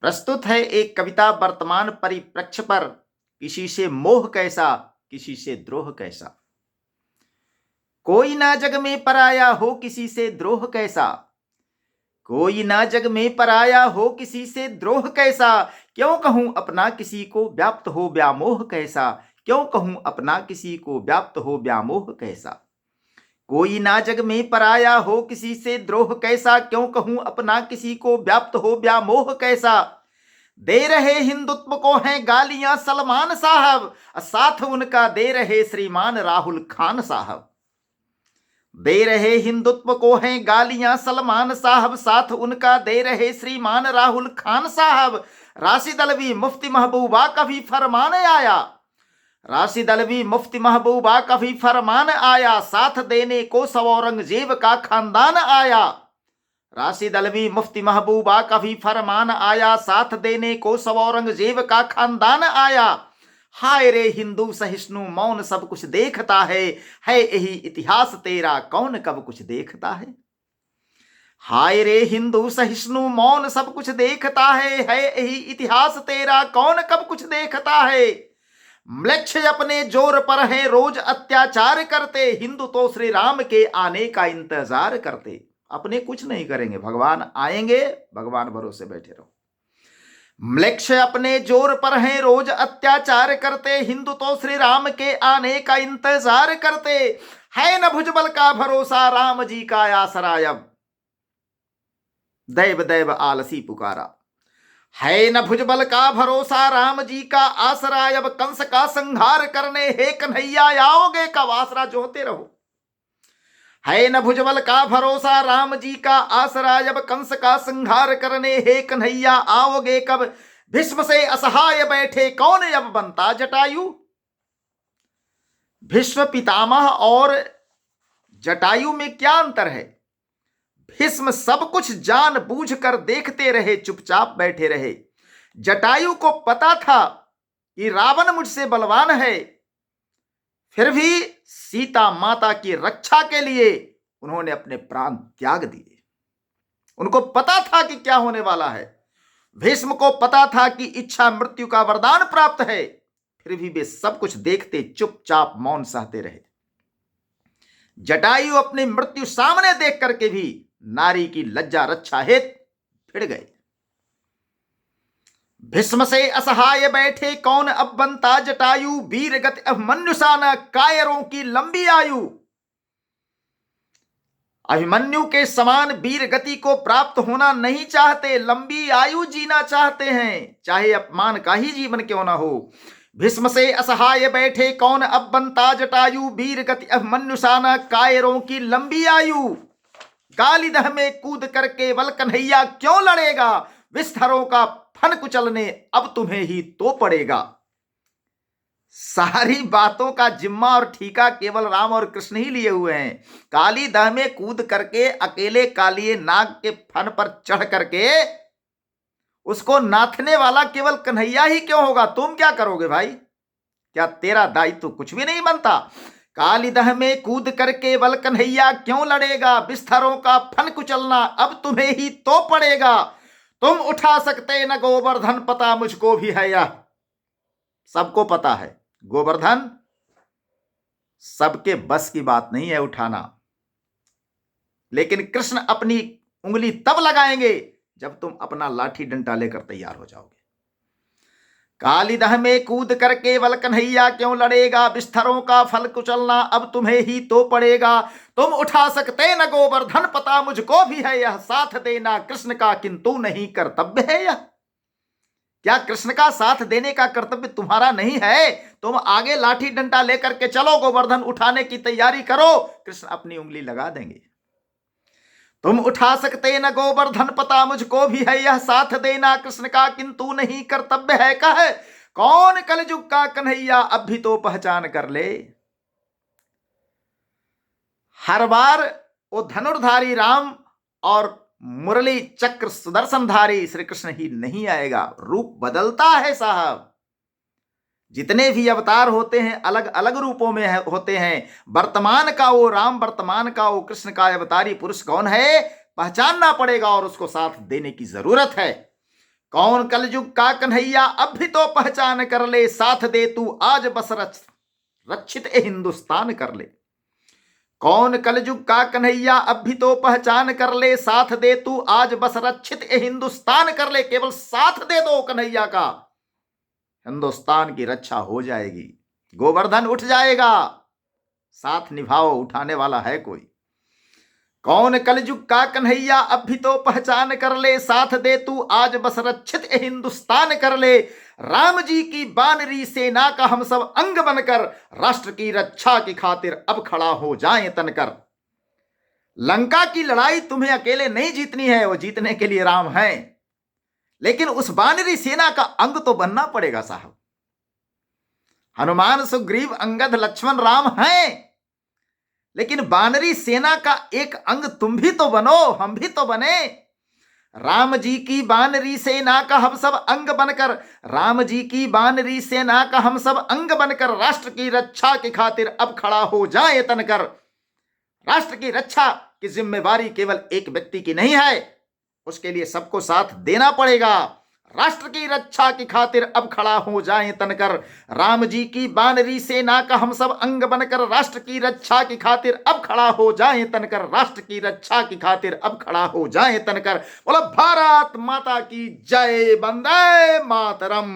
प्रस्तुत है एक कविता वर्तमान परिप्रेक्ष्य पर। किसी से मोह कैसा, किसी से द्रोह कैसा। कोई ना जग में पराया हो, किसी से द्रोह कैसा। कोई ना जग में पराया हो, किसी से द्रोह कैसा। क्यों कहूं अपना किसी को, व्याप्त हो व्यामोह कैसा। क्यों कहूं अपना किसी को, व्याप्त हो व्यामोह कैसा। कोई ना जग में पराया हो, किसी से द्रोह कैसा। क्यों कहूं अपना किसी को, व्याप्त हो व्यामोह कैसा। दे रहे हिंदुत्व को हैं गालियां सलमान साहब, साथ उनका दे रहे श्रीमान राहुल खान साहब। दे रहे हिंदुत्व को हैं गालियां सलमान साहब, साथ उनका दे रहे श्रीमान राहुल खान साहब। राशिद अलवी मुफ्ती महबूबा का भी फरमान आया, राशिद अलवी मुफ्ती महबूबा का भी फरमान आया। साथ देने को सौ औरंगजेब का खानदान आया। राशिद अलवी मुफ्ती महबूबा का भी फरमान आया, साथ देने को सौ औरंगजेब का खानदान आया। हाय रे हिंदू सहिष्णु मौन सब कुछ देखता है यही इतिहास तेरा कौन कब कुछ देखता है। हाय रे हिंदू सहिष्णु मौन सब कुछ देखता है यही इतिहास तेरा कौन कब कुछ देखता है। म्लेच्छ अपने जोर पर है रोज अत्याचार करते, हिंदू तो श्री राम के आने का इंतजार करते। अपने कुछ नहीं करेंगे, भगवान आएंगे, भगवान भरोसे बैठे रहो। म्लेच्छ अपने जोर पर हैं रोज अत्याचार करते, हिंदू तो श्री राम के आने का इंतजार करते। है न भुजबल का भरोसा, राम जी का आसरा अब दैव दैव आलसी पुकारा। है न भुजबल का भरोसा, राम जी का आसरा अब कंस का संहार करने, हे कन्हैया आओगे कब, आसरा जोहते रहो। है न भुजबल का भरोसा, राम जी का आसरा अब कंस का संहार करने, हे कन्हैया आओगे कब। भीष्म से असहाय बैठे कौन अब बनता जटायु। भीष्म पितामह और जटायु में क्या अंतर है। भीष्म सब कुछ जान बूझ कर देखते रहे, चुपचाप बैठे रहे। जटायु को पता था कि रावण मुझसे बलवान है, फिर भी सीता माता की रक्षा के लिए उन्होंने अपने प्राण त्याग दिए। उनको पता था कि क्या होने वाला है। भीष्म को पता था कि इच्छा मृत्यु का वरदान प्राप्त है, फिर भी वे सब कुछ देखते चुपचाप मौन सहते रहे। जटायु अपनी मृत्यु सामने देख करके भी नारी की लज्जा रक्षा हेतु भिड़ गए। भीष्म से असहाय बैठे कौन अब बनता जटायु, वीर गति अभिमन्यु सा न कायरों की लंबी आयु। अभिमन्यु के समान वीर गति को प्राप्त होना नहीं चाहते, लंबी आयु जीना चाहते हैं, चाहे अपमान का ही जीवन क्यों ना हो। भीष्म से असहाय बैठे कौन अब बनता जटायु, वीर गति अभिमन्यु सा न कायरों की लंबी आयु। गालीदह में कूद कर केवल कन्हैया क्यों लड़ेगा, विस्तरों का फन कुचलने अब तुम्हें ही तो पड़ेगा। सारी बातों का जिम्मा और ठीका केवल राम और कृष्ण ही लिए हुए हैं। काली दह में कूद करके अकेले कालिए नाग के फन पर चढ़ करके उसको नाथने वाला केवल कन्हैया ही क्यों होगा। तुम क्या करोगे भाई, क्या तेरा दायित्व कुछ भी नहीं बनता। कालीदह में कूद कर केवल कन्हैया क्यों लड़ेगा, बिस्तरों का फन कुचलना अब तुम्हें ही तो पड़ेगा। तुम उठा सकते न गोवर्धन, पता मुझको भी है यह, सबको पता है गोवर्धन सबके बस की बात नहीं है उठाना। लेकिन कृष्ण अपनी उंगली तब लगाएंगे जब तुम अपना लाठी डंडा लेकर तैयार हो जाओगे। कालीदह में कूद कर केवल कन्हैया क्यों लड़ेगा, बिस्तरों का फल कुचलना अब तुम्हें ही तो पड़ेगा। तुम उठा सकते न गोवर्धन, पता मुझको भी है यह, साथ देना कृष्ण का किंतु नहीं कर्तव्य है यह। क्या कृष्ण का साथ देने का कर्तव्य तुम्हारा नहीं है। तुम आगे लाठी डंडा लेकर के चलो, गोवर्धन उठाने की तैयारी करो, कृष्ण अपनी उंगली लगा देंगे। तुम उठा सकते न गोवर्धन, पता मुझको भी है यह, साथ देना कृष्ण का किंतु नहीं कर्तव्य है। कह कौन कलयुग का कन्हैया, अब भी तो पहचान कर ले। हर बार वो धनुर्धारी राम और मुरली चक्र सुदर्शनधारी श्री कृष्ण ही नहीं आएगा, रूप बदलता है साहब। जितने भी अवतार होते हैं अलग अलग रूपों में होते हैं। वर्तमान का वो राम, वर्तमान का वो कृष्ण का अवतारी पुरुष कौन है पहचानना पड़ेगा और उसको साथ देने की जरूरत है। कौन कलयुग का कन्हैया अब भी तो पहचान कर ले, साथ दे तू आज बस रक्षित ए हिंदुस्तान कर ले। कौन कलयुग का कन्हैया अब भी तो पहचान कर ले, साथ दे तू आज बस रक्षित ए हिंदुस्तान कर ले। केवल साथ दे दो कन्हैया का, हिंदुस्तान की रक्षा हो जाएगी, गोवर्धन उठ जाएगा। साथ निभाओ, उठाने वाला है कोई। कौन कलयुग का कन्हैया अब भी तो पहचान कर ले, साथ दे तू आज बस रक्षित ए हिंदुस्तान कर ले। राम जी की बानरी सेना का हम सब अंग बनकर, राष्ट्र की रक्षा की खातिर अब खड़ा हो जाएं तनकर। लंका की लड़ाई तुम्हें अकेले नहीं जीतनी है, वो जीतने के लिए राम है, लेकिन उस बानरी सेना का अंग तो बनना पड़ेगा साहब। हनुमान सुग्रीव अंगद लक्ष्मण राम हैं, लेकिन बानरी सेना का एक अंग तुम भी तो बनो, हम भी तो बने। राम जी की बानरी सेना का हम सब अंग बनकर, राम जी की बानरी सेना का हम सब अंग बनकर, राष्ट्र की रक्षा की खातिर अब खड़ा हो जाए तनकर। राष्ट्र की रक्षा की जिम्मेवारी केवल एक व्यक्ति की नहीं है, उसके लिए सबको साथ देना पड़ेगा। राष्ट्र की रक्षा की खातिर अब खड़ा हो जाएं तनकर, राम जी की बानरी सेना का हम सब अंग बनकर, राष्ट्र की रक्षा की खातिर अब खड़ा हो जाएं तनकर, राष्ट्र की रक्षा की खातिर अब खड़ा हो जाएं तनकर। बोलो भारत माता की जय, वंदे मातरम।